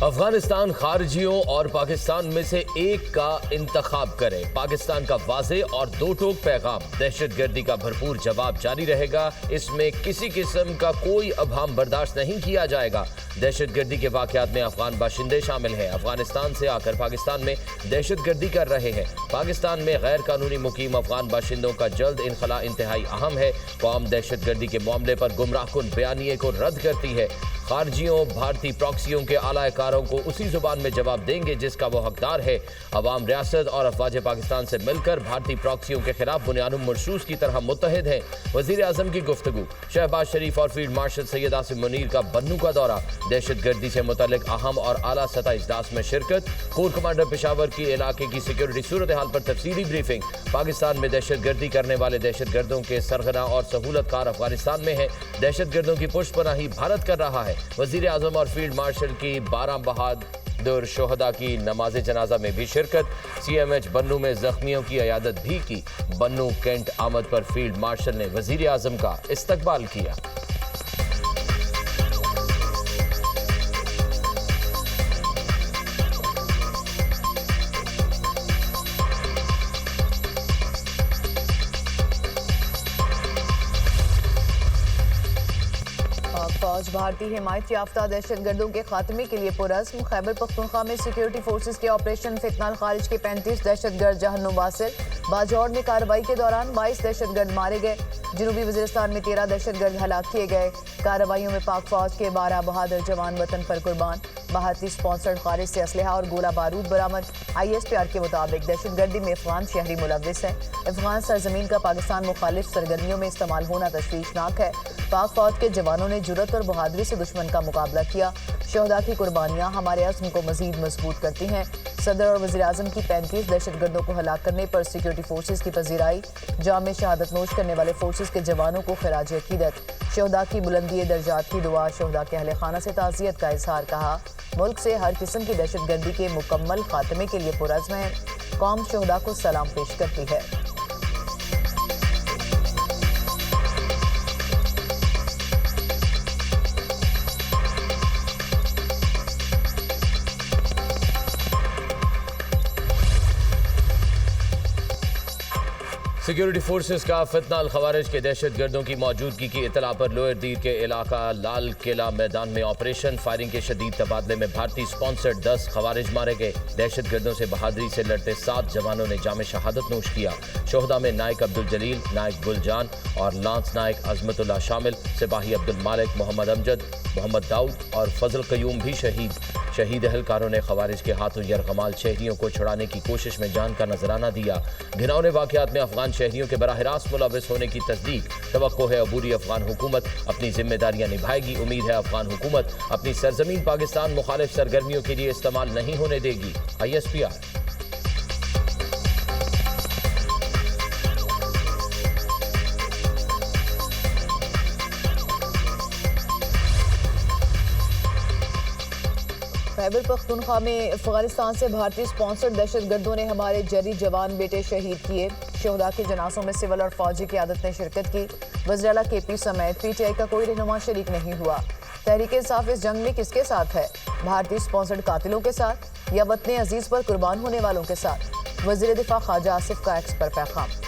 अफगानिस्तान खारजियों और पाकिस्तान में से एक का इंतखाब करे। पाकिस्तान का वाज़े और दो टोक पैगाम, दहशतगर्दी का भरपूर जवाब जारी रहेगा। इसमें किसी किस्म का कोई अभाम बर्दाश्त नहीं किया जाएगा। दहशतगर्दी के वाक़यात में अफगान बाशिंदे शामिल हैं। अफगानिस्तान से आकर पाकिस्तान में दहशतगर्दी कर रहे हैं। पाकिस्तान में गैर कानूनी मुकीम अफगान बाशिंदों का जल्द इनखला इंतहाई अहम है। कौम दहशतगर्दी के मामले पर गुमराहकुन बयानिए को रद्द करती है। खारजियों भारतीय प्रॉक्सियों के आलाकारों को उसी जुबान में जवाब देंगे जिसका वो हकदार है। अवाम रियासत और अफवाज पाकिस्तान से मिलकर भारतीय प्रॉक्सियों के खिलाफ बुनियानुम मरसूस की तरह मुत्तहिद हैं। वजीर आजम की गुफ्तगू, शहबाज शरीफ और फील्ड मार्शल सैयद आसिम मुनीर का बन्नू का दौरा, दहशतगर्दी से मुतल्लिक अहम और आला सतह इजलास में शिरकत, कोर कमांडर पेशावर की इलाके की सिक्योरिटी सूरत हाल पर तफसीली ब्रीफिंग। पाकिस्तान में दहशतगर्दी करने वाले दहशतगर्दों के सरगना और सहूलतकार अफगानिस्तान में है। दहशतगर्दों की पुष्टपनाही भारत कर रहा है। वजीर आजम और फील्ड मार्शल की 12 बहादुर शोहदा की नमाज जनाजा में भी शिरकत। CMH बन्नू में जख्मियों की अयादत भी की। बन्नू कैंट आमद पर फील्ड मार्शल ने वजीर आजम का इस्तकबाल किया। फौज भारतीय हिमायत याफ्ता दहशतगर्दों के खात्मे के लिए पुरज़्म। खैबर पख्तूनख्वा में सिक्योरिटी फोर्सेज के ऑपरेशन फितनाल खारिज के 35 दहशतगर्द जहन्नुम वासिल। बाजौड़ में कार्रवाई के दौरान 22 दहशतगर्द मारे गए। जनूबी वज़ीरिस्तान में 13 दहशतगर्द हलाक किए गए। कार्रवाइयों में पाक फौज के 12 बहादुर जवान वतन पर कुर्बान। भारतीय स्पॉन्सर्ड खारिज से असलहा और गोला बारूद बरामद। ISPR के मुताबिक दहशतगर्दी में अफगान शहरी मुलव्विस है। अफगान सरजमीन का पाकिस्तान मुखालिफ सरगर्मियों में इस्तेमाल होना तशवीशनाक है। पाक फौज के जवानों ने जुर्रत और बहादुरी से दुश्मन का मुकाबला किया। शोहदा की कुर्बानियां हमारे अज़्म को मजीद मजबूत करती हैं। सदर और वज़ीर आज़म की 35 दहशतगर्दों को हलाक करने पर सिक्योरिटी फोर्सेज की पजीराई। जाम में शहादत नोश करने वाले फोर्सेज के जवानों को खिराज अकीदत। शोहदा की बुलंदी दर्जात की दुआ। शोहदा के अहले खाना से ताज़ियत का इजहार। कहा, मुल्क से हर किस्म की दहशतगर्दी के मुकम्मल खात्मे के लिए पुरज़्म है। कौम शोहदा को सलाम पेश करती है। सिक्योरिटी फोर्सेस का फितनाल खवारिज के दहशतगर्दों की मौजूदगी की इतला पर लोअर दीर के इलाका लाल किला मैदान में ऑपरेशन फायरिंग के शदीद तबादले में भारतीय स्पॉन्सर्ड 10 खवारिज मारे गए। दहशतगर्दों से बहादुरी से लड़ते 7 जवानों ने जाम शहादत नोश किया। शोहदा में नायक अब्दुल जलील, नायक गुलजान और लांस नायक अजमतुल्लाह शामिल। सिपाही अब्दुल मालिक, मोहम्मद अमजद, मोहम्मद दाऊद और फजल कयूम भी शहीद एहलकारों ने खवारिज के हाथों यरगमाल शहरियों को छुड़ाने की कोशिश में जान का नजराना दिया। घिनौने वाकयात में अफगान शहरियों के बराह रास्त मुलव्विस होने की तस्दीक। तवक्को है अबूरी अफगान हुकूमत अपनी जिम्मेदारियां निभाएगी। उम्मीद है अफगान हुकूमत अपनी सरजमीन पाकिस्तान मुखालिफ सरगर्मियों के लिए इस्तेमाल नहीं होने देगी। ISPR। खैबर पख्तूनख्वा में अफगानिस्तान से भारतीय स्पॉन्सर्ड दहशतगर्दों ने हमारे जरी जवान बेटे शहीद किए। शोहदा के जनाजों में सिविल और फौजी क़यादत ने शिरकत की। वज़ीर-ए-आला KP समेत PTI का कोई रहनुमा शरीक नहीं हुआ। तहरीक इंसाफ इस जंग में किसके साथ है? भारतीय स्पॉन्सर्ड कातिलों के साथ या वतन अजीज पर कुर्बान होने वालों के साथ? वज़ीर दिफा ख्वाजा आसिफ का एक्स पर पैगाम।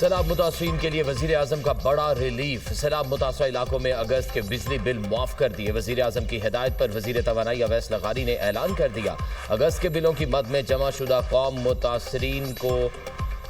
सैलाब मुतासरीन के लिए वजीर आजम का बड़ा रिलीफ। सैलाब मुतासरा इलाकों में अगस्त के बिजली बिल मुआफ कर दिए। वजीर आजम की हिदायत पर वजीर तवानाई अवैस लगारी ने ऐलान कर दिया, अगस्त के बिलों की मद में जमा शुदा कौम मुतासरीन को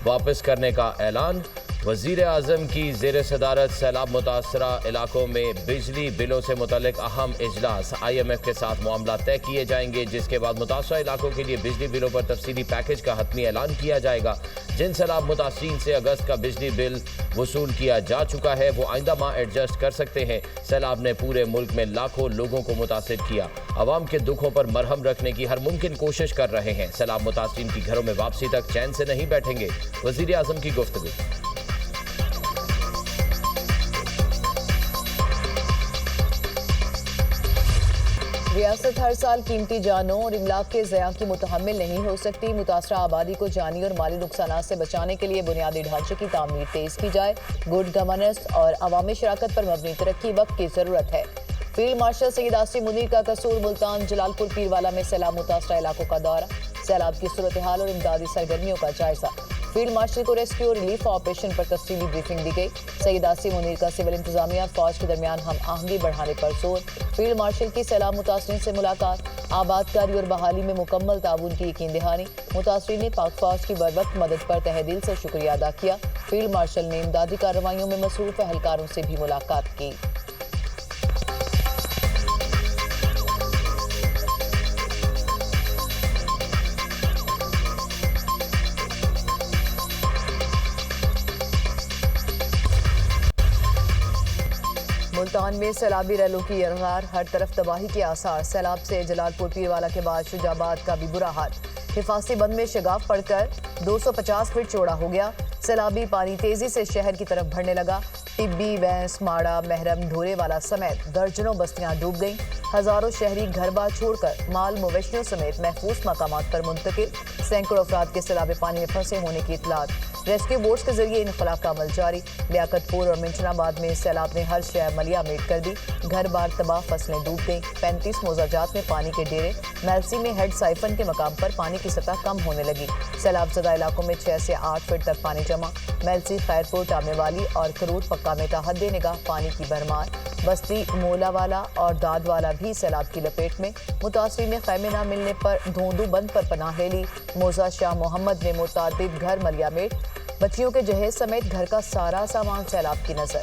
वापस करने का ऐलान। वजीर आजम की जेर सदारत सैलाब मुतासरा इलाकों में बिजली बिलों से मुतल्लिक अहम इजलास। IMF के साथ मामला तय किए जाएंगे, जिसके बाद मुतासरा इलाकों के लिए बिजली बिलों पर तफसीली पैकेज का हतमी ऐलान किया जाएगा। जिन सैलाब मुतासरीन से अगस्त का बिजली बिल वसूल किया जा चुका है वो आइंदा माह एडजस्ट कर सकते हैं। सैलाब ने पूरे मुल्क में लाखों लोगों को मुतासिर किया। आवाम के दुखों पर मरहम रखने की हर मुमकिन कोशिश कर रहे हैं। सैलाब मुतासरीन की घरों में वापसी तक चैन से नहीं बैठेंगे। वजीर आजम की गुफ्तगू। रियासत हर साल कीमती जानों और इमलाक के ज़या की मुतहम्मिल नहीं हो सकती। मुतासरा आबादी को जानी और माली नुकसान से बचाने के लिए बुनियादी ढांचे की तामीर तेज की जाए। गुड गवर्नेंस और अवामी शराकत पर मबनी तरक्की वक्त की जरूरत है। फील्ड मार्शल सईद आसिम मुनीर का कसूर मुल्तान जलालपुर पीरवाला में सैलाब मुतासरा इलाकों का दौरा, सैलाब की सूरत हाल और इमदादी सरगर्मियों का जायजा। फील्ड मार्शल को रेस्क्यू और रिलीफ ऑपरेशन पर तफसीली ब्रीफिंग दी गई। सईद आसिम मुनीर का सिविल इंतजामिया और फौज के दरमियान हम आहंगी बढ़ाने पर जोर। फील्ड मार्शल की सैलाब मुतासरीन से मुलाकात, आबादकारी और बहाली में मुकम्मल ताउन की यकीन दहानी। मुतासरीन ने पाक फौज की बरवक्त मदद पर तहे दिल से शुक्रिया अदा किया। फील्ड मार्शल ने इमदादी कार्रवाइयों में मसरूफ एहलकारों से भी मुलाकात की। मुल्तान में सैलाबी रैलों की यरगार, हर तरफ तबाही के आसार। सैलाब से जलालपुर पीरवाला के बाद शुजाबाद का भी बुरा हाल। हिफाजती बंद में शगाफ पड़कर 250 फीट चौड़ा हो गया। सैलाबी पानी तेजी से शहर की तरफ बढ़ने लगा। टिब्बी, वैंस, माड़ा, महरम, ढोरे वाला समेत दर्जनों बस्तियां डूब गईं। हजारों शहरी घर बार छोड़कर माल मवेशियों समेत महफूज मकामात पर मुंतकिल। सैकड़ों अफराद के सैलाबी पानी में फंसे होने की इतलात। रेस्क्यू बोट्स के जरिए इनखला का अमल जारी। लियाकतपुर और मिंचनाबाद में सैलाब ने हर शय मलिया मेट कर दी। घर बार तबाह, फसलें डूब गईं। 35 मोजाजात में पानी के डेरे। मैलसी में हेड साइफन के मकाम पर पानी की सतह कम होने लगी। सैलाब ज़दा इलाकों में 6 से 8 फीट तक पानी जमा। मैलसी, खैरपुर, टामेवाली और करूट पक्का में हद निगाह पानी की भरमार। बस्ती मोलावाला और दादवाला भी सैलाब की लपेट में। मुतासरीन ने खैमे न मिलने पर धोंदू बंद पर पनाह ले ली। मोजा शाह मोहम्मद में मुतादिद घर मलिया मेट। बच्चियों के जहेज समेत घर का सारा सामान सैलाब की नजर।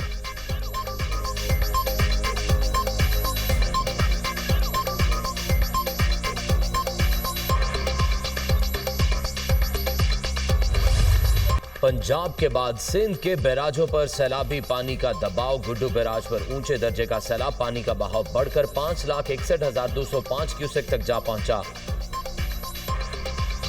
पंजाब के बाद सिंध के बैराजों पर सैलाबी पानी का दबाव। गुड्डू बैराज पर ऊंचे दर्जे का सैलाब पानी का बहाव बढ़कर 5,61,205 क्यूसेक तक जा पहुंचा।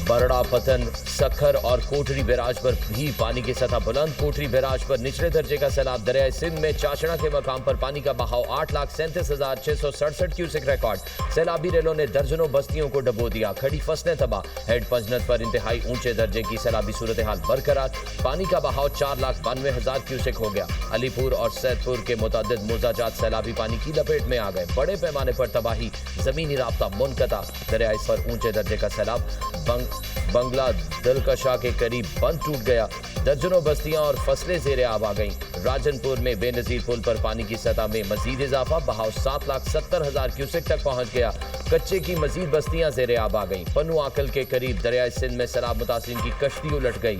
बरड़ा, पतन, सखर और कोटरी बैराज पर भी पानी की सतह बुलंद। कोटरी बैराज पर निचले दर्जे का सैलाब। दरियाए सिंध में चाचड़ा के मकाम पर पानी का बहाव 8,37,667 क्यूसेक रिकॉर्ड। सैलाबी रेलों ने दर्जनों बस्तियों को डबो दिया। खड़ी फसलें तबाह। हेड पंजनत पर इंतहाई ऊंचे दर्जे की सैलाबी सूरत हाल बरकरार। पानी का बहाव 4,92,000 क्यूसेक हो गया। अलीपुर और सैदपुर के मुतअद्दिद मोजाजात सैलाबी पानी की लपेट में आ गए। बड़े पैमाने पर तबाही, जमीनी राब्ता मुनक़ता। दरियाए पर ऊंचे दर्जे का सैलाब। बंगला दिलकशा के करीब बंद टूट गया। दर्जनों बस्तियां और फसलें ज़ेरे आब आ गईं। राजनपुर में बेनजीर पुल पर पानी की सतह में मजीद इजाफा। बहाव 7,70,000 क्यूसेक तक पहुंच गया। कच्चे की मजीद बस्तियां ज़ेरे आब आ गईं। पन्नू आकल के करीब दरियाए सिंध में सैलाब मुतासिरीन की कश्ती उलट गई।